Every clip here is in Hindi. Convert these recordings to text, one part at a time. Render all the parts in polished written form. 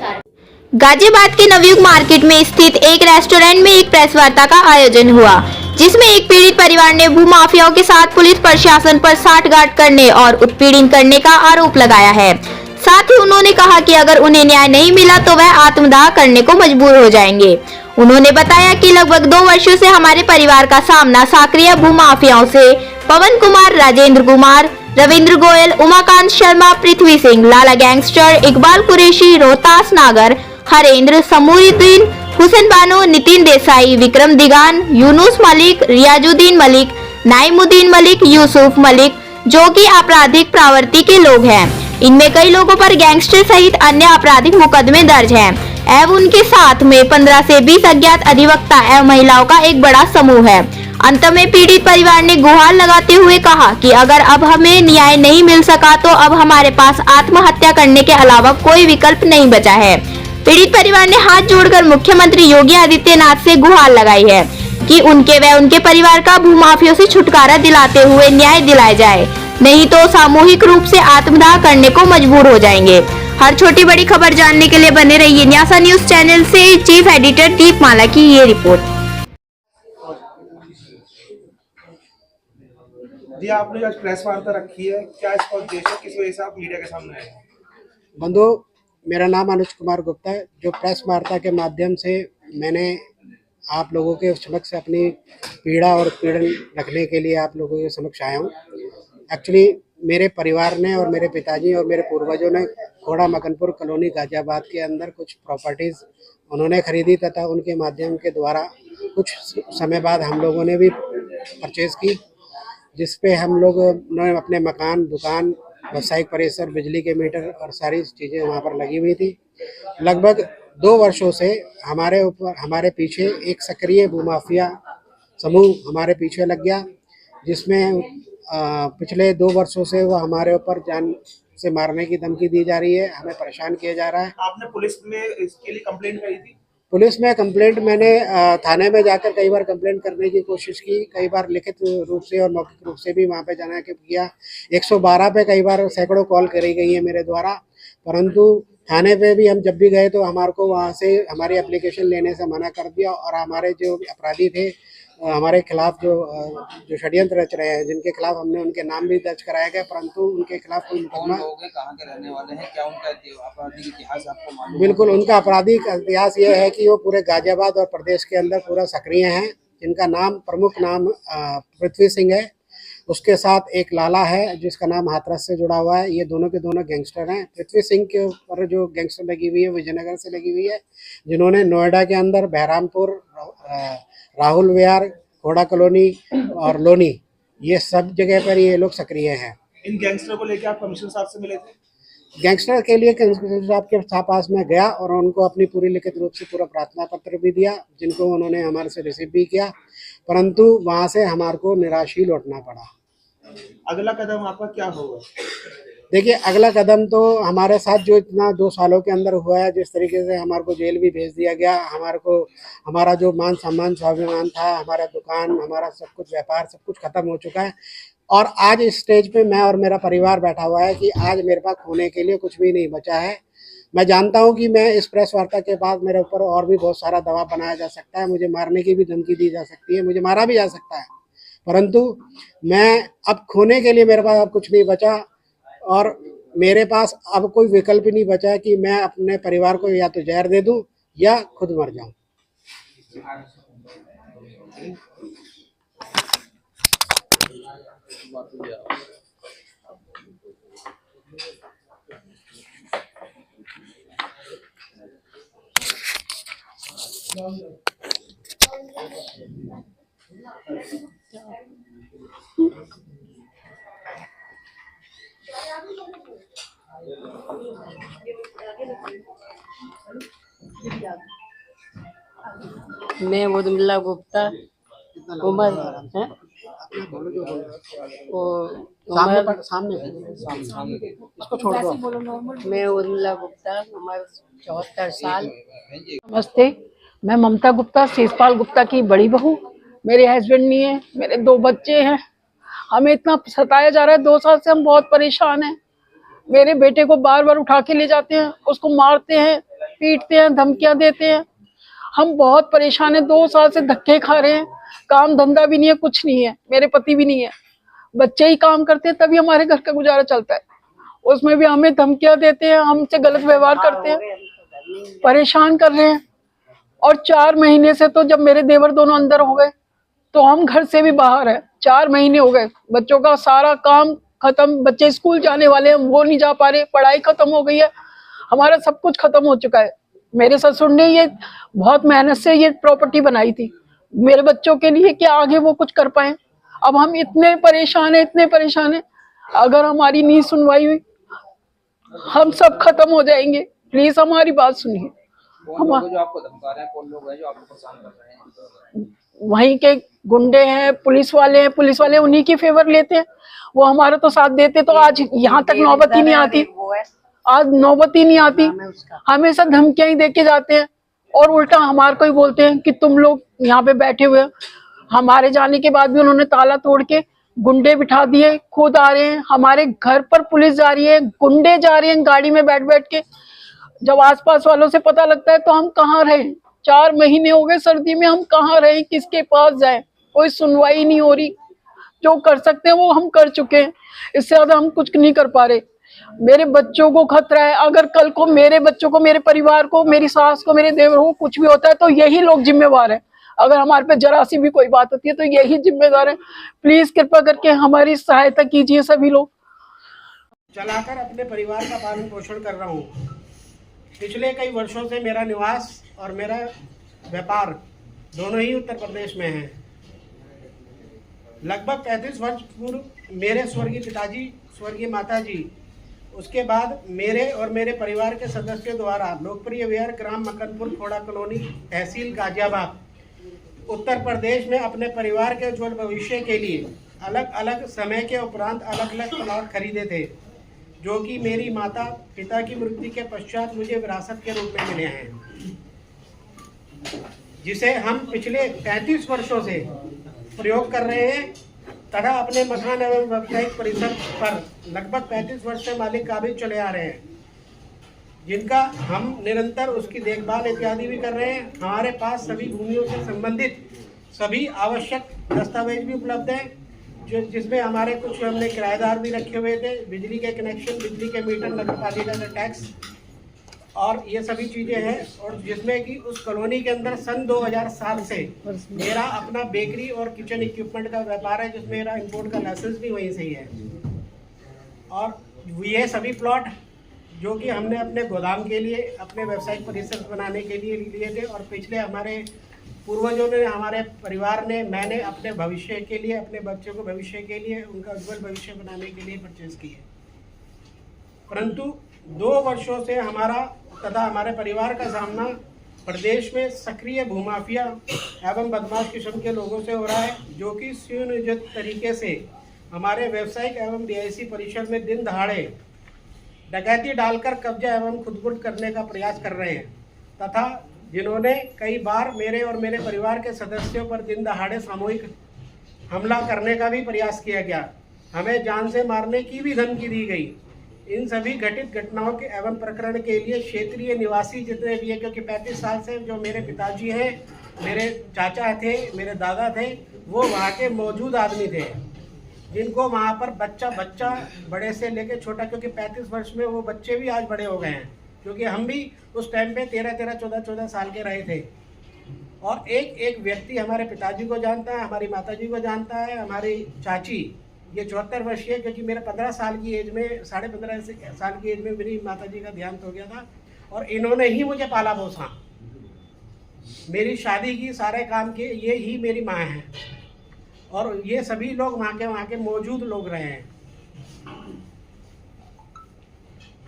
गाजियाबाद के नवयुग मार्केट में स्थित एक रेस्टोरेंट में एक प्रेस वार्ता का आयोजन हुआ, जिसमें एक पीड़ित परिवार ने भूमाफियाओं के साथ पुलिस प्रशासन पर साठगांठ करने और उत्पीड़न करने का आरोप लगाया है। साथ ही उन्होंने कहा कि अगर उन्हें न्याय नहीं मिला तो वह आत्मदाह करने को मजबूर हो जाएंगे। उन्होंने बताया कि लगभग 2 वर्षों से हमारे परिवार का सामना सक्रिय भूमाफियाओं से पवन कुमार, राजेंद्र कुमार, रविंद्र गोयल, उमाकांत शर्मा, पृथ्वी सिंह, लाला गैंगस्टर, इकबाल कुरैशी, रोहतास नागर, हरेंद्र, समूरुद्दीन, हुसैन बानो, नितिन देसाई, विक्रम दिगान, यूनुस मलिक, रियाजुद्दीन मलिक, नाइमुद्दीन मलिक, यूसुफ मलिक, जो कि आपराधिक प्रवृत्ति के लोग हैं। इनमें कई लोगों पर गैंगस्टर सहित अन्य आपराधिक मुकदमे दर्ज हैं एवं उनके साथ में 15 से 20 अज्ञात अधिवक्ता एवं महिलाओं का एक बड़ा समूह है। अंत में पीड़ित परिवार ने गुहार लगाते हुए कहा कि अगर अब हमें न्याय नहीं मिल सका तो अब हमारे पास आत्महत्या करने के अलावा कोई विकल्प नहीं बचा है। पीड़ित परिवार ने हाथ जोड़कर मुख्यमंत्री योगी आदित्यनाथ से गुहार लगाई है कि उनके व उनके परिवार का भूमाफियों से छुटकारा दिलाते हुए न्याय दिलाया जाए, नहीं तो सामूहिक रूप से आत्मदाह करने को मजबूर हो जाएंगे। हर छोटी बड़ी खबर जानने के लिए बने रहिए न्यासा न्यूज चैनल से। चीफ एडिटर दीपमाला की ये रिपोर्ट। जी, आपने आज प्रेस वार्ता रखी है, क्या इसका उद्देश्य है, किस वजह से आप मीडिया के सामने आए? बंधु, मेरा नाम अनुज कुमार गुप्ता है। जो प्रेस वार्ता के माध्यम से मैंने आप लोगों के समक्ष अपनी पीड़ा और पीड़न रखने के लिए आप लोगों के समक्ष आया हूँ। एक्चुअली मेरे परिवार ने और मेरे पिताजी और मेरे पूर्वजों ने खोड़ा मकनपुर कॉलोनी गाजियाबाद के अंदर कुछ प्रॉपर्टीज़ उन्होंने खरीदी तथा उनके माध्यम के द्वारा कुछ समय बाद हम लोगों ने भी परचेज़ की, जिस पे हम लोग ने अपने मकान, दुकान, व्यावसायिक परिसर, बिजली के मीटर और सारी चीज़ें वहाँ पर लगी हुई थी। लगभग 2 वर्षों से हमारे पीछे एक सक्रिय भूमाफिया समूह हमारे पीछे लग गया, जिसमें पिछले 2 वर्षों से वो हमारे ऊपर जान से मारने की धमकी दी जा रही है, हमें परेशान किया जा रहा है। आपने पुलिस में इसके लिए कंप्लेंट करी थी? पुलिस में कंप्लेंट मैंने थाने में जाकर कई बार कंप्लेंट करने की कोशिश की, कई बार लिखित रूप से और मौखिक रूप से भी वहाँ पे जाना किया। 112 पे कई बार सैकड़ों कॉल करी गई है मेरे द्वारा, परंतु थाने पे भी हम जब भी गए तो हमारे को वहाँ से हमारी एप्लीकेशन लेने से मना कर दिया और हमारे जो अपराधी थे हमारे खिलाफ जो षड्यंत्र रच रहे हैं, जिनके खिलाफ हमने उनके नाम भी दर्ज कराया गया, परंतु उनके खिलाफ कोई मुकदमा। कहाँ के रहने वाले हैं, क्या उनका आपराधिक इतिहास आपको मालूम? बिल्कुल, उनका आपराधिक इतिहास ये है कि वो पूरे गाजियाबाद और प्रदेश के अंदर पूरा सक्रिय हैं। जिनका नाम प्रमुख नाम पृथ्वी सिंह है, उसके साथ एक लाला है जिसका नाम हाथरस से जुड़ा हुआ है। ये दोनों के दोनों गैंगस्टर हैं। पृथ्वी सिंह के ऊपर जो गैंगस्टर लगी हुई है विजयनगर से लगी हुई है, जिन्होंने नोएडा के अंदर बहरामपुर, राहुल विहार, खोड़ा कॉलोनी और लोनी, ये सब जगह पर ये लोग सक्रिय हैं। इन गैंगस्टर को लेकर आप कमिश्नर साहब से मिले थे? गैंगस्टर के लिए कमिश्नर साहब के पास में गया और उनको अपनी पूरी लिखित रूप से पूरा प्रार्थना पत्र भी दिया, जिनको उन्होंने हमारे से रिसीव भी किया, परंतु वहाँ से हमारे को निराश ही लौटना पड़ा। अगला कदम आपका क्या होगा? देखिए, अगला कदम तो हमारे साथ जो इतना 2 सालों के अंदर हुआ है, जिस तरीके से हमारे को जेल भी भेज दिया गया, हमारा जो मान सम्मान स्वाभिमान था, हमारा दुकान, हमारा सब कुछ व्यापार सब कुछ खत्म हो चुका है। और आज इस स्टेज पे मैं और मेरा परिवार बैठा हुआ है कि आज मेरे पास खोने के लिए कुछ भी नहीं बचा है। मैं जानता हूं कि मैं इस प्रेस वार्ता के बाद मेरे ऊपर और भी बहुत सारा दबाव बनाया जा सकता है, मुझे मारने की भी धमकी दी जा सकती है, मुझे मारा भी जा सकता है, परंतु मैं अब खोने के लिए मेरे पास अब कुछ नहीं बचा और मेरे पास अब कोई विकल्प नहीं बचा कि मैं अपने परिवार को या तो जहर दे दूं या खुद मर जाऊं। मैं उर्मिला गुप्ता, उम्र है इसको छोड़ दो। मैं उर्मिला गुप्ता, उम्र 74 साल। नमस्ते, मैं ममता गुप्ता, शेषपाल गुप्ता की बड़ी बहू। मेरे हस्बैंड नहीं है, मेरे 2 बच्चे हैं। हमें इतना सताया जा रहा है, 2 साल से हम बहुत परेशान हैं। मेरे बेटे को बार बार उठा के ले जाते हैं, उसको मारते हैं, पीटते हैं, धमकियां देते हैं। हम बहुत परेशान हैं, 2 साल से धक्के खा रहे हैं। काम धंधा भी नहीं है, कुछ नहीं है, मेरे पति भी नहीं है, बच्चे ही काम करते हैं, तभी हमारे घर का गुजारा चलता है। उसमें भी हमें धमकियां देते हैं, हमसे गलत व्यवहार करते हैं, परेशान कर रहे हैं। और 4 महीने से तो जब मेरे देवर दोनों अंदर हो गए तो हम घर से भी बाहर है। 4 महीने हो गए, बच्चों का सारा काम खत्म, बच्चे स्कूल जाने वाले हैं, वो नहीं जा पा रहे, पढ़ाई खत्म हो गई है, हमारा सब कुछ खत्म हो चुका है। मेरे ससुर ने ये बहुत मेहनत से ये प्रॉपर्टी बनाई थी मेरे बच्चों के लिए कि आगे वो कुछ कर पाए। अब हम इतने परेशान हैं, अगर हमारी नहीं सुनवाई हुई हम सब खत्म हो जाएंगे। प्लीज हमारी बात सुनिए। कौन लोग हैं जो आपको धमका रहे हैं, कौन लोग हैं जो आपको परेशान कर रहे हैं? वहीं के गुंडे हैं, पुलिस वाले हैं, पुलिस वाले उन्हीं की फेवर लेते हैं, वो हमारा तो साथ देते तो आज यहाँ तक नौबत ही नहीं आती, आज नौबत ही नहीं आती। हमेशा धमकियां ही दे के जाते हैं और उल्टा हमारे को ही बोलते हैं कि तुम लोग यहाँ पे बैठे हुए हो। हमारे जाने के बाद भी उन्होंने ताला तोड़ के गुंडे बिठा दिए, खुद आ रहे हैं हमारे घर पर, पुलिस जा रही है, गुंडे जा रहे हैं गाड़ी में बैठ बैठ के। जब आसपास वालों से पता लगता है तो हम कहाँ रहे? 4 महीने हो गए सर्दी में, हम कहाँ रहे, किसके पास जाए? कोई सुनवाई नहीं हो रही। जो कर सकते हैं वो हम कर चुके हैं, इससे ज्यादा हम कुछ नहीं कर पा रहे। मेरे बच्चों को खतरा है, अगर कल को मेरे बच्चों को, मेरे परिवार को, मेरी सास को, मेरे देवर को कुछ भी होता है तो यही लोग जिम्मेवार हैं। अगर हमारे पे जरा सी भी कोई बात होती है तो यही जिम्मेदार है। प्लीज कृपा करके हमारी सहायता कीजिए सभी लोग। चलाकर अपने परिवार का पालन पोषण कर रहा हूँ। पिछले कई वर्षों से मेरा निवास और मेरा व्यापार दोनों ही उत्तर प्रदेश में है। लगभग 35 वर्ष पूर्व मेरे स्वर्गीय पिताजी, स्वर्गीय माताजी, उसके बाद मेरे और मेरे परिवार के सदस्यों द्वारा लोकप्रिय विहार ग्राम मकनपुर खोड़ा कॉलोनी, तहसील गाजियाबाद, उत्तर प्रदेश में अपने परिवार के उज्ज्वल भविष्य के लिए अलग अलग समय के उपरांत अलग अलग प्लॉट खरीदे थे, जो कि मेरी माता पिता की मृत्यु के पश्चात मुझे विरासत के रूप में मिले हैं, जिसे हम पिछले 35 वर्षों से प्रयोग कर रहे हैं तथा अपने मकान एवं व्यावसायिक परिसर पर लगभग 35 वर्ष से मालिक काबिज चले आ रहे हैं, जिनका हम निरंतर उसकी देखभाल इत्यादि भी कर रहे हैं। हमारे पास सभी भूमियों से संबंधित सभी आवश्यक दस्तावेज भी उपलब्ध हैं, जिसमें हमारे कुछ हमने किराएदार भी रखे हुए थे, बिजली के कनेक्शन, बिजली के मीटर, नगर पालिका का टैक्स और ये सभी चीज़ें हैं। और जिसमें कि उस कॉलोनी के अंदर सन 2007 से मेरा अपना बेकरी और किचन इक्विपमेंट का व्यापार है, जिसमें मेरा इंपोर्ट का लाइसेंस भी वहीं से ही है। और ये सभी प्लॉट जो कि हमने अपने गोदाम के लिए, अपने व्यावसायिक परिसर बनाने के लिए लिए थे, और पिछले हमारे पूर्वजों ने, हमारे परिवार ने, मैंने अपने भविष्य के लिए, अपने बच्चों को भविष्य के लिए, उनका उज्ज्वल भविष्य बनाने के लिए परचेज किए। परंतु 2 वर्षों से हमारा तथा हमारे परिवार का सामना प्रदेश में सक्रिय भूमाफिया एवं बदमाश किस्म के लोगों से हो रहा है, जो कि सुनियोजित तरीके से हमारे व्यावसायिक एवं रिहायशी परिसर में दिन दहाड़े डकैती डालकर कब्जा एवं खुदकुट करने का प्रयास कर रहे हैं, तथा जिन्होंने कई बार मेरे और मेरे परिवार के सदस्यों पर दिन दहाड़े सामूहिक हमला करने का भी प्रयास किया गया। हमें जान से मारने की भी धमकी दी गई। इन सभी घटित घटनाओं के एवं प्रकरण के लिए क्षेत्रीय निवासी जितने भी हैं, क्योंकि 35 साल से जो मेरे पिताजी हैं, मेरे चाचा थे, मेरे दादा थे, वो वहाँ के मौजूद आदमी थे, जिनको वहाँ पर बच्चा बड़े से लेके छोटा, क्योंकि 35 वर्ष में वो बच्चे भी आज बड़े हो गए हैं, क्योंकि हम भी उस टाइम पे 13, 14 साल के रहे थे। और एक व्यक्ति हमारे पिताजी को जानता है, हमारी माताजी को जानता है, हमारी चाची ये 74 वर्षीय, क्योंकि मेरा 15 साल की एज में, 15.5 साल की एज में मेरी माताजी का देहांत हो गया था, और इन्होंने ही मुझे पाला पोसा, मेरी शादी की, सारे काम किए, ये ही मेरी माँ है। और ये सभी लोग वहाँ के मौजूद लोग रहे हैं।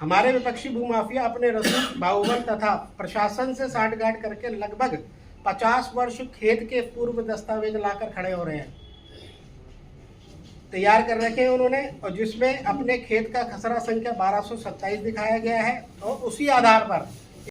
हमारे विपक्षी भूमाफिया अपने रसूख, बाहुबल तथा प्रशासन से साठगांठ करके लगभग 50 वर्ष खेत के पूर्व दस्तावेज लाकर खड़े हो रहे हैं, तैयार कर रखे हैं उन्होंने, और जिसमें अपने खेत का खसरा संख्या 1227 दिखाया गया है, और उसी आधार पर